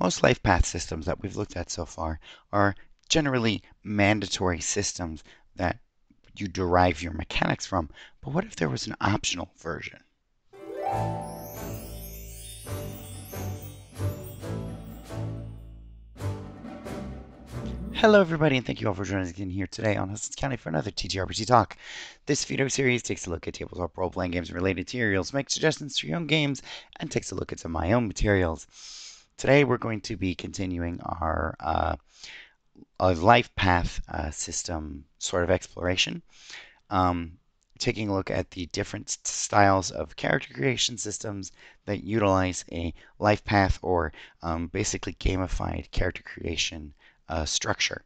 Most life path systems that we've looked at so far are generally mandatory systems that you derive your mechanics from. But what if there was an optional version? Hello, everybody, and thank you all for joining us again here today on Hudson's County for another TTRPG Talk. This video series takes a look at tabletop role-playing games and related materials, makes suggestions for your own games, and takes a look at some of my own materials. Today, we're going to be continuing our life path system sort of exploration, um, taking a look at the different styles of character creation systems that utilize a life path or basically gamified character creation structure.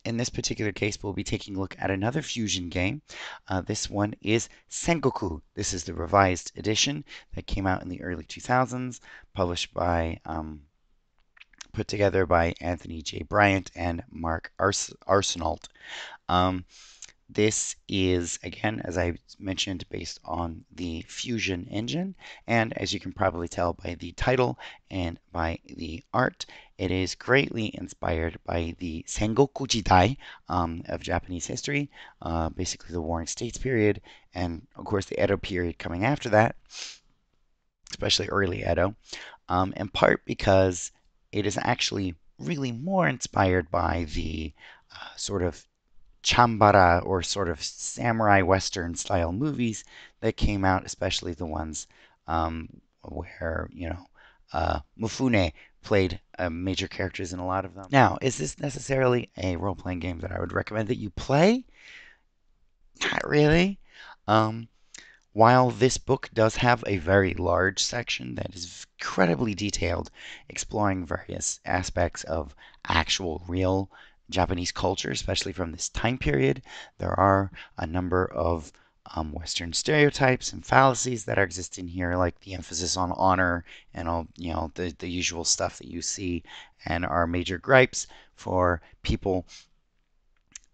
In this particular case, we'll be taking a look at another fusion game. This one is Sengoku. This is the revised edition that came out in the early 2000s, published by, put together by Anthony J. Bryant and Mark Arsenault. Um, this is, again, as I mentioned, based on the Fusion engine, and as you can probably tell by the title and by the art, it is greatly inspired by the Sengoku Jidai of Japanese history, basically the Warring States period, and of course the Edo period coming after that, especially early Edo, in part because it is actually really more inspired by the sort of chambara or sort of samurai western style movies that came out, especially the ones where, Mifune played major characters in a lot of them. Now, is this necessarily a role playing game that I would recommend that you play? Not really. Um, while this book does have a very large section that is incredibly detailed, exploring various aspects of actual, real Japanese culture, especially from this time period, there are a number of Western stereotypes and fallacies that are existing here, like the emphasis on honor and all, the usual stuff that you see and are major gripes for people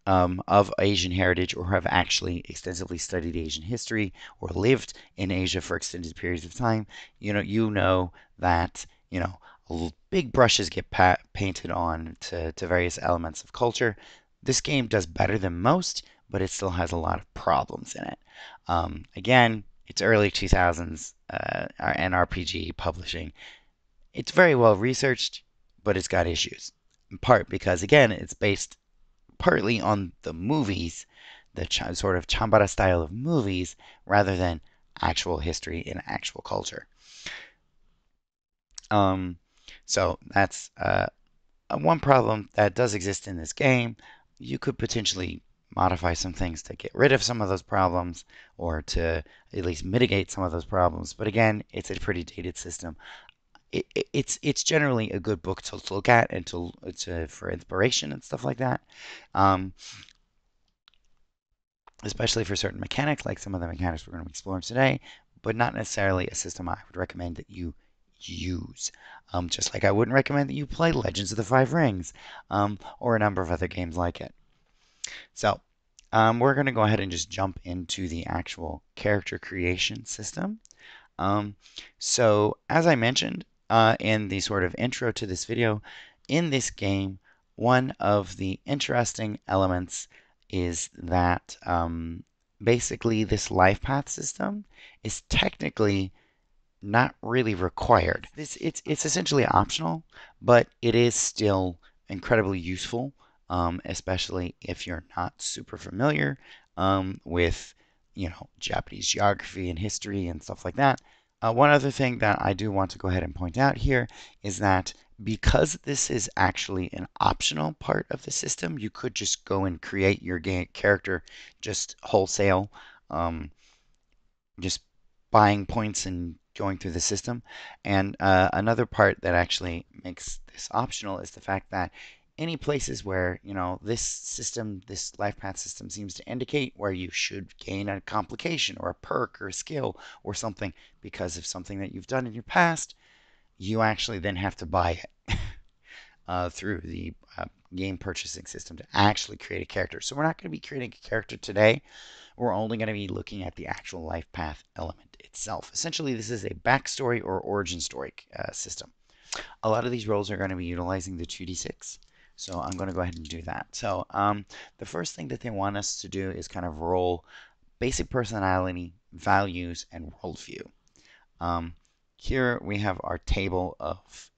of Asian heritage or have actually extensively studied Asian history or lived in Asia for extended periods of time. You know that big brushes get painted on to various elements of culture. This game does better than most, but it still has a lot of problems in it. Again, it's early 2000s and RPG publishing. It's very well researched, but it's got issues. In part because, again, it's based partly on the movies, the sort of chambara style of movies, rather than actual history and actual culture. Um, so that's one problem that does exist in this game. You could potentially modify some things to get rid of some of those problems or to at least mitigate some of those problems. But again, it's a pretty dated system. It's generally a good book to look at and to for inspiration and stuff like that. Um, Especially for certain mechanics, like some of the mechanics we're going to be exploring today, but not necessarily a system I would recommend that you use. Just like I wouldn't recommend that you play Legends of the Five Rings or a number of other games like it. So we're going to go ahead and just jump into the actual character creation system. Um, so as I mentioned in the sort of intro to this video, in this game, one of the interesting elements is that basically this life path system is technically not really required. It's essentially optional, but it is still incredibly useful, especially if you're not super familiar with Japanese geography and history and stuff like that. One other thing that I do want to go ahead and point out here is that because this is actually an optional part of the system, you could just go and create your game character just wholesale, um, just buying points and going through the system. And another part that actually makes this optional is the fact that any places where this system, this life path system seems to indicate where you should gain a complication or a perk or a skill or something because of something that you've done in your past, you actually then have to buy it through the game purchasing system to actually create a character. So we're not going to be creating a character today. We're only going to be looking at the actual life path element itself. Essentially, this is a backstory or origin story system. A lot of these roles are going to be utilizing the 2d6. So I'm going to go ahead and do that. So the first thing that they want us to do is kind of roll basic personality, values, and worldview. Um, Here we have our table of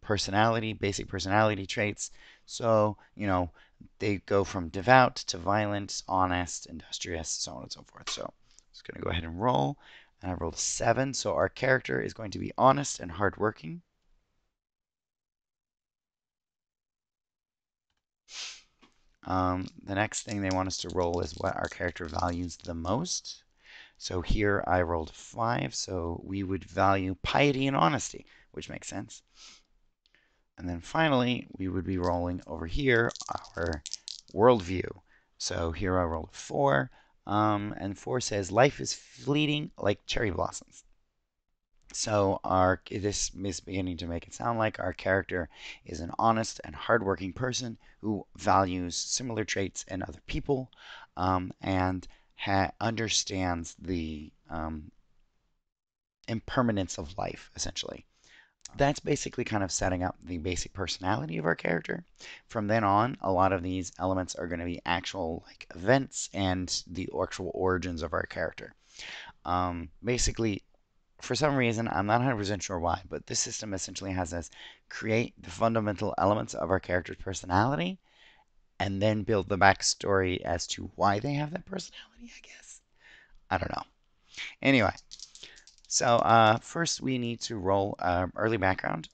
personality, basic personality traits. So, they go from devout to violent, honest, industrious, so on and so forth. So I'm just going to go ahead and roll. And I rolled a 7. So our character is going to be honest and hardworking. The next thing they want us to roll is what our character values the most. So here I rolled 5, so we would value piety and honesty, which makes sense. And then finally, we would be rolling over here our worldview. So here I rolled 4, and 4 says life is fleeting like cherry blossoms. So this is beginning to make it sound like our character is an honest and hardworking person who values similar traits in other people, and understands the impermanence of life, essentially. That's basically kind of setting up the basic personality of our character. From then on, a lot of these elements are going to be actual like events and the actual origins of our character. Basically, for some reason, I'm not 100% sure why, but this system essentially has us create the fundamental elements of our character's personality and then build the backstory as to why they have that personality, I guess. I don't know. Anyway, so first we need to roll early background.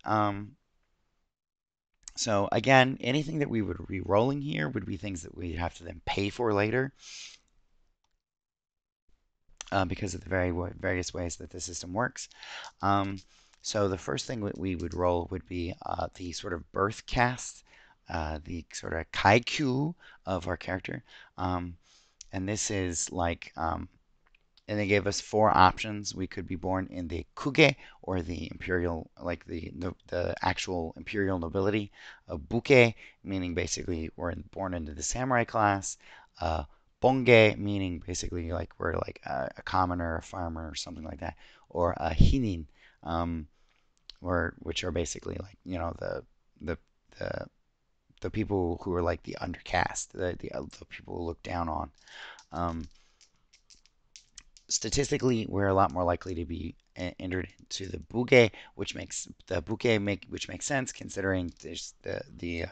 So again, anything that we would be rolling here would be things that we have to then pay for later, because of the various ways that the system works. Um, so the first thing that we would roll would be the sort of birth cast, the sort of kaiku of our character. Um, and this is like, and they gave us 4 options. We could be born in the kuge, or the imperial, like the actual imperial nobility of buke, meaning basically we're born into the samurai class. Uh, Bonge, meaning basically like we're like a commoner, a farmer, or something like that, or a hinin, um, which are basically like the the the people who are like the undercast, the people who look down on. Um, Statistically, we're a lot more likely to be entered into the buge, which makes sense considering the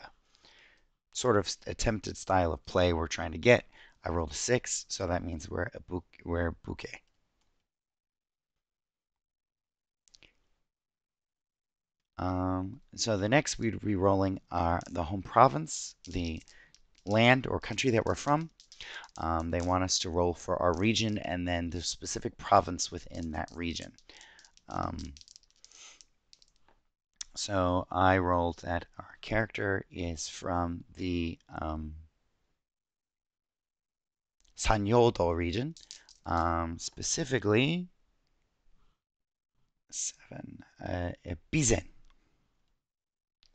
sort of attempted style of play we're trying to get. I rolled a 6, so that means we're buke. So the next we'd be rolling are the home province, the land or country that we're from. They want us to roll for our region and then the specific province within that region. Um, So I rolled that our character is from the Sanyodo region, specifically 7, Bizen.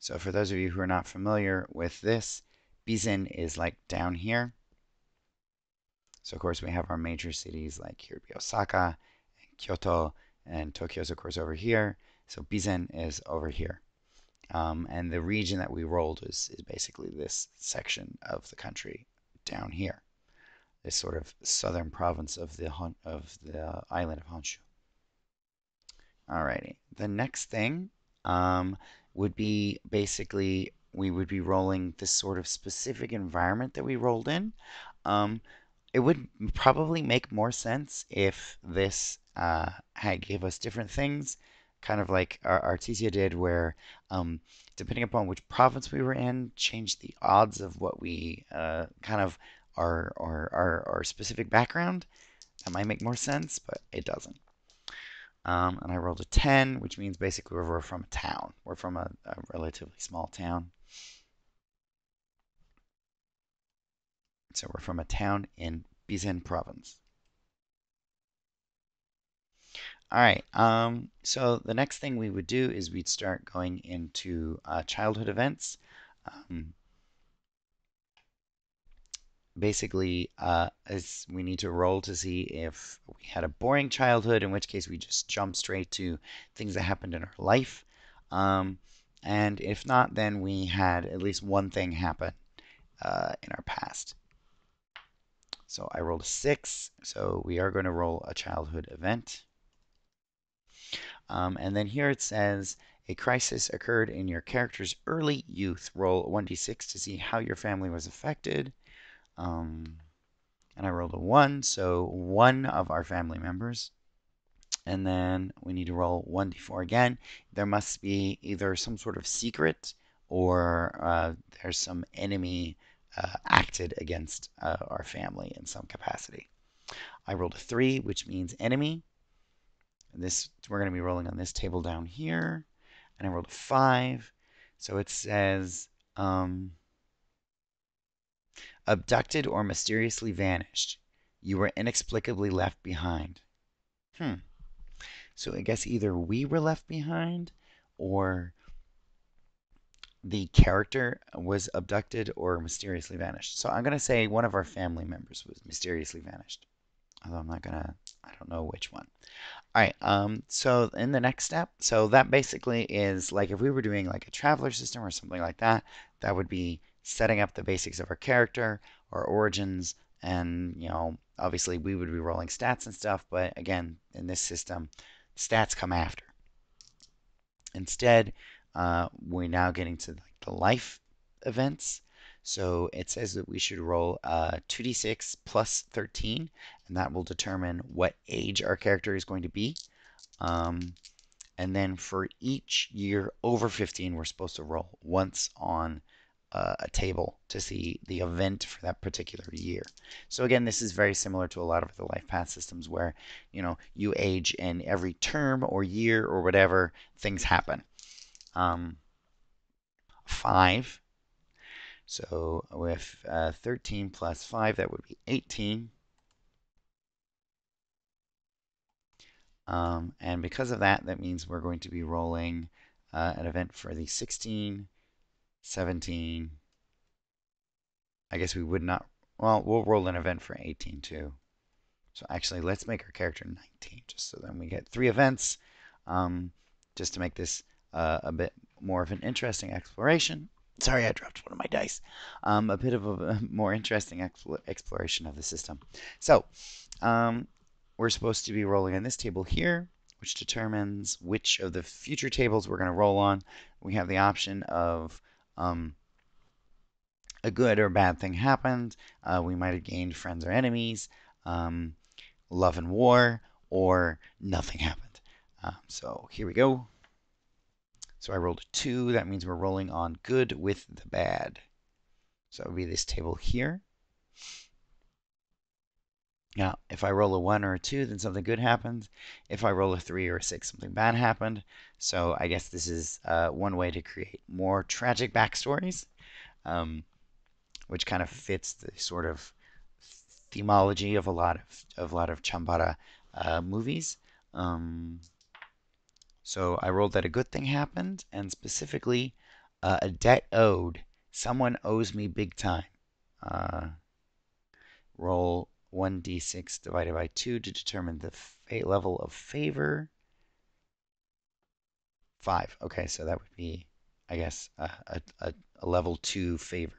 So for those of you who are not familiar with this, Bizen is like down here. So of course we have our major cities like here Osaka and Kyoto, and Tokyo's of course over here. So Bizen is over here. And the region that we rolled is basically this section of the country down here, this sort of southern province of the island of Honshu. Alrighty, the next thing would be basically we would be rolling this sort of specific environment that we rolled in. Um, it would probably make more sense if this had gave us different things, kind of like our Artesia did, where depending upon which province we were in, changed the odds of what we kind of our specific background. That might make more sense, but it doesn't. And I rolled a 10, which means basically we're from a town. We're from a relatively small town. So we're from a town in Bizen province. All right. So the next thing we would do is we'd start going into childhood events. Um, Basically, as we need to roll to see if we had a boring childhood, in which case we just jump straight to things that happened in our life. Um, and if not, then we had at least one thing happen in our past. So I rolled a 6, so we are going to roll a childhood event. And then here it says a crisis occurred in your character's early youth. Roll 1d6 to see how your family was affected. And I rolled a 1, so one of our family members. And then we need to roll 1d4 again. There must be either some sort of secret or there's some enemy acted against our family in some capacity. I rolled a 3, which means enemy. This we're going to be rolling on this table down here. And I rolled a 5. So it says abducted or mysteriously vanished. You were inexplicably left behind. So I guess either we were left behind or the character was abducted or mysteriously vanished. So I'm going to say one of our family members was mysteriously vanished. Although I don't know which one. All right, so in the next step, so that basically is like if we were doing like a traveler system or something like that, that would be setting up the basics of our character, our origins, and obviously we would be rolling stats and stuff, but again, in this system, stats come after. Instead, we're now getting to like the life events. So it says that we should roll 2d6 plus 13, and that will determine what age our character is going to be. And then for each year over 15, we're supposed to roll once on a table to see the event for that particular year. So again, this is very similar to a lot of the life path systems where, you age in every term or year or whatever, things happen. 5. So with 13 plus 5, that would be 18. And because of that, that means we're going to be rolling an event for the 16, 17. I guess we would not. Well, we'll roll an event for 18 too. So actually, let's make our character 19, just so then we get 3 events, just to make this a bit more of an interesting exploration. Sorry, I dropped one of my dice. A bit of a more interesting exploration of the system. So, we're supposed to be rolling on this table here, which determines which of the future tables we're going to roll on. We have the option of a good or bad thing happened. We might have gained friends or enemies, love and war, or nothing happened. So here we go. So I rolled a 2. That means we're rolling on good with the bad. So it would be this table here. Now, if I roll a 1 or a 2, then something good happens. If I roll a 3 or a 6, something bad happened. So I guess this is one way to create more tragic backstories, which kind of fits the sort of themology of a lot of Chambara movies. So I rolled that a good thing happened, and specifically a debt owed. Someone owes me big time. Roll 1d6 divided by 2 to determine the level of favor. 5. Okay, so that would be, I guess, a level 2 favor.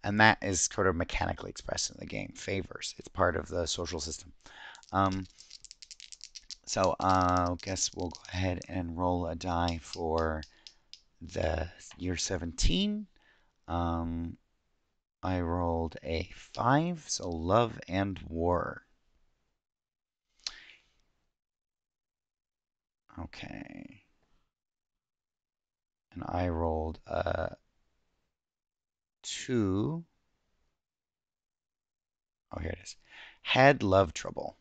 And that is sort of mechanically expressed in the game. Favors. It's part of the social system. So I guess we'll go ahead and roll a die for the year 17. I rolled a 5, so love and war. Okay. And I rolled a 2. Oh, here it is. Had love trouble.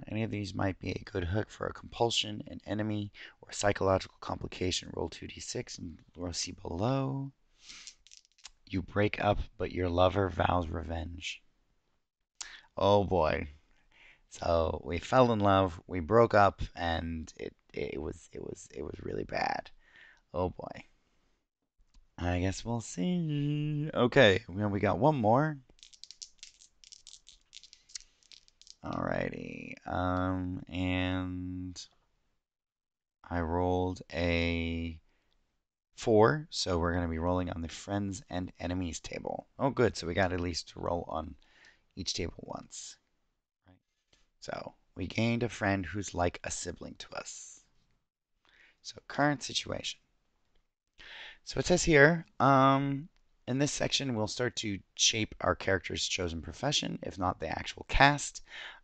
Any of these might be a good hook for a compulsion, an enemy, or a psychological complication. Roll 2d6 and we'll see below. You break up, but your lover vows revenge. Oh boy. So we fell in love, we broke up, and it was really bad. Oh boy. I guess we'll see. Okay, well, we got one more. Alrighty. And I rolled a 4, so we're going to be rolling on the friends and enemies table. Oh, good. So we got at least to roll on each table once. Right. So we gained a friend who's like a sibling to us. So current situation. So it says here, in this section, we'll start to shape our character's chosen profession, if not the actual cast.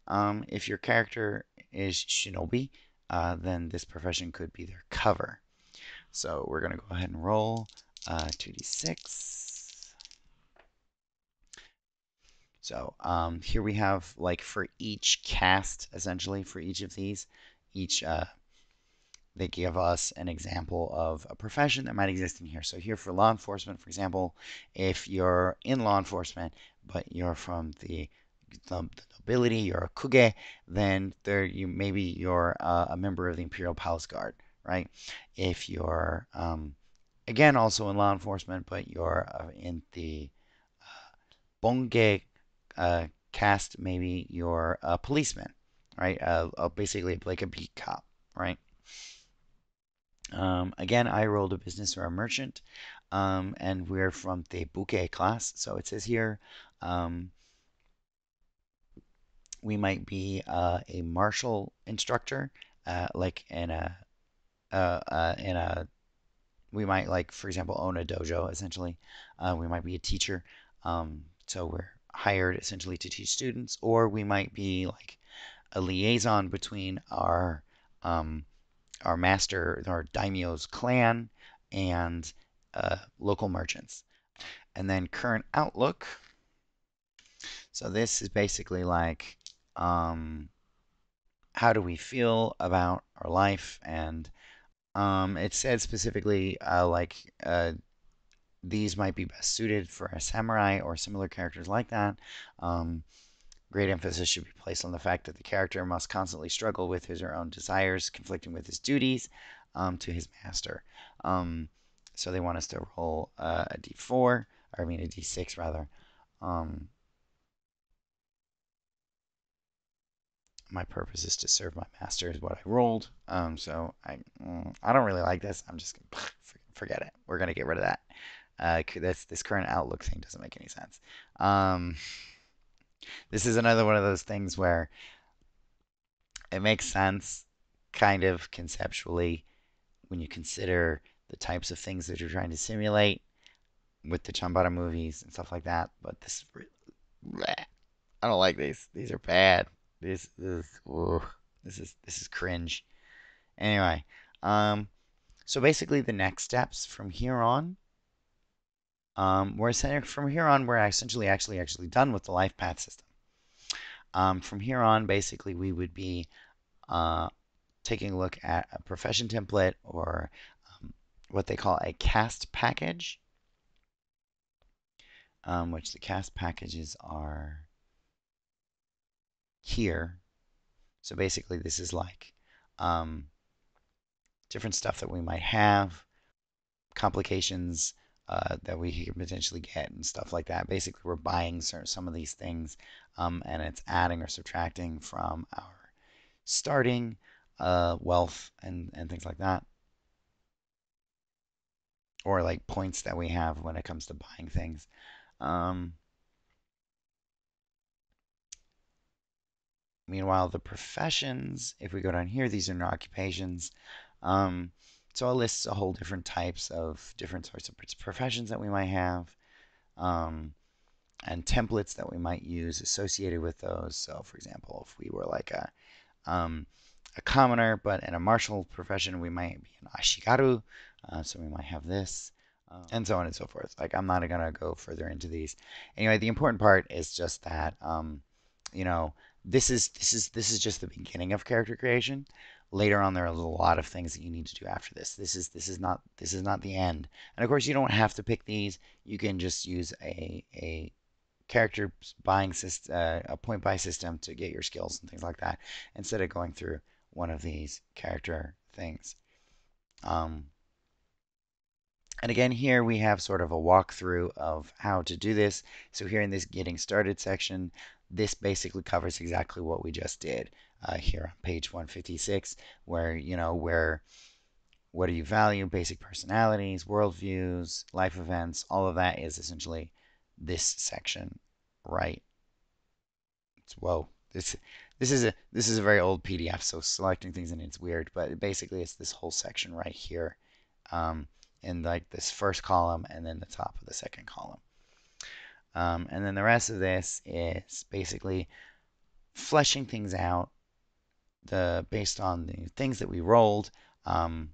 If your character is shinobi, then this profession could be their cover. So we're going to go ahead and roll 2d6. So here we have, like, for each cast, essentially, for each of these, each they give us an example of a profession that might exist in here. So here for law enforcement, for example, if you're in law enforcement, but you're from the nobility, you're a kuge, then maybe you're a member of the Imperial Palace Guard, right? If you're again also in law enforcement, but you're in the bonge cast, maybe you're a policeman, right? Basically like a beat cop, right? Again, I rolled a business or a merchant, and we're from the bouquet class. So it says here, um, we might be a martial instructor, like in a, we might, like, for example, own a dojo, essentially. We might be a teacher. So we're hired essentially to teach students, or we might be like a liaison between um, our master, our daimyo's clan, and local merchants. And then current outlook. So this is basically like, how do we feel about our life? And it said specifically, these might be best suited for a samurai or similar characters like that. Um, Great emphasis should be placed on the fact that the character must constantly struggle with his or her own desires, conflicting with his duties to his master. Um, so they want us to roll a d4, or I mean a d6 rather. Um, my purpose is to serve my master is what I rolled. So I don't really like this. I'm just gonna forget it. We're gonna get rid of that. This current outlook thing doesn't make any sense. Um, this is another one of those things where it makes sense, kind of conceptually, when you consider the types of things that you're trying to simulate with the Chambara movies and stuff like that. But I don't like these. These are bad. Ooh, this is cringe. Anyway, um, so basically the next steps from here on, from here on we're essentially actually done with the life path system. From here on, basically we would be uh, taking a look at a profession template, or what they call a cast package, which the cast packages are here. So basically, this is like um, different stuff that we might have, complications that we could potentially get, and stuff like that. Basically, we're buying some of these things, and it's adding or subtracting from our starting wealth and things like that, or like points that we have when it comes to buying things. Um, Meanwhile, the professions, if we go down here, these are no occupations. Um, so it lists a whole different types of different sorts of professions that we might have, um, and templates that we might use associated with those. So, for example, if we were like a commoner, but in a martial profession, we might be an ashigaru. So we might have this, and so on and so forth. Like, I'm not gonna go further into these. Anyway, the important part is just that, you know, this is just the beginning of character creation. Later on, there are a lot of things that you need to do after this. This is not the end. And of course, you don't have to pick these. You can just use a character buying system, a point buy system to get your skills and things like that, instead of going through one of these character things. Um, and again, here we have sort of a walkthrough of how to do this. So here in this getting started section, this basically covers exactly what we just did. here on page 156, where, what do you value, basic personalities, worldviews, life events, all of that is essentially this section, right? Whoa, this is a very old PDF, so selecting things in it's weird, but basically it's this whole section right here, um, in like this first column and then the top of the second column. And then the rest of this is basically fleshing things out based on the things that we rolled, um,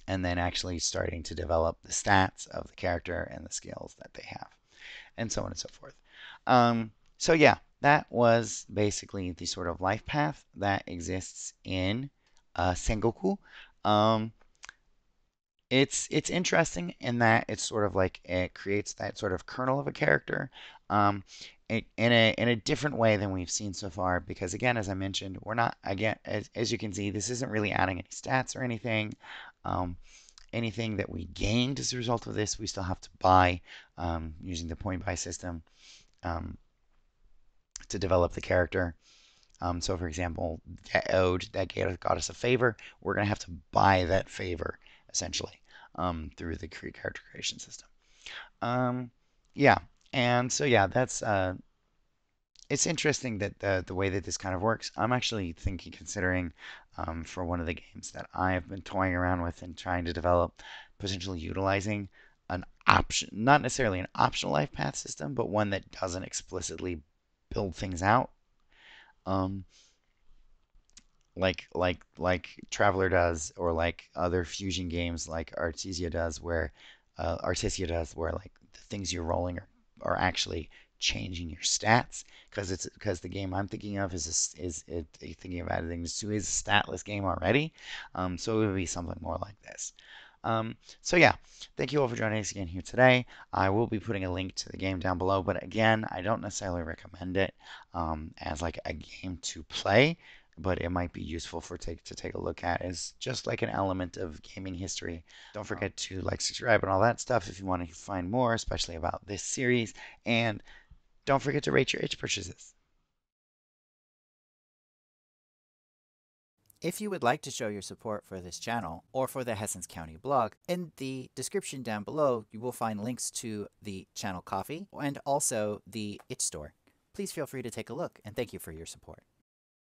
and then actually starting to develop the stats of the character and the skills that they have, and so on and so forth. So yeah, that was basically the sort of life path that exists in Sengoku. Um, it's interesting in that it's sort of like it creates that sort of kernel of a character, um, in a different way than we've seen so far. Because again, as I mentioned, we're not again as you can see, this isn't really adding any stats or anything. Um, Anything that we gained as a result of this, we still have to buy, using the point buy system, um, to develop the character. So, for example, that got us a favor. We're going to have to buy that favor essentially, through the character creation system. Um, yeah, and so yeah, that's it's interesting that the way that this kind of works. I'm actually considering, for one of the games that I've been toying around with and trying to develop, potentially utilizing an option, not necessarily an optional life path system, but one that doesn't explicitly build things out. Um, like Traveler does, or like other fusion games like Artisia does, where like the things you're rolling are actually changing your stats, because the game I'm thinking of is thinking of adding this to is a statless game already. So it would be something more like this. So yeah, thank you all for joining us again here today. I will be putting a link to the game down below, but again, I don't necessarily recommend it, as like a game to play, but it might be useful to take a look at as just like an element of gaming history. Don't forget to like, subscribe, and all that stuff if you want to find more, especially about this series. And don't forget to rate your itch purchases. If you would like to show your support for this channel or for the Hessens County blog, in the description down below, you will find links to the channel Ko-fi and also the Itch store. Please feel free to take a look, and thank you for your support.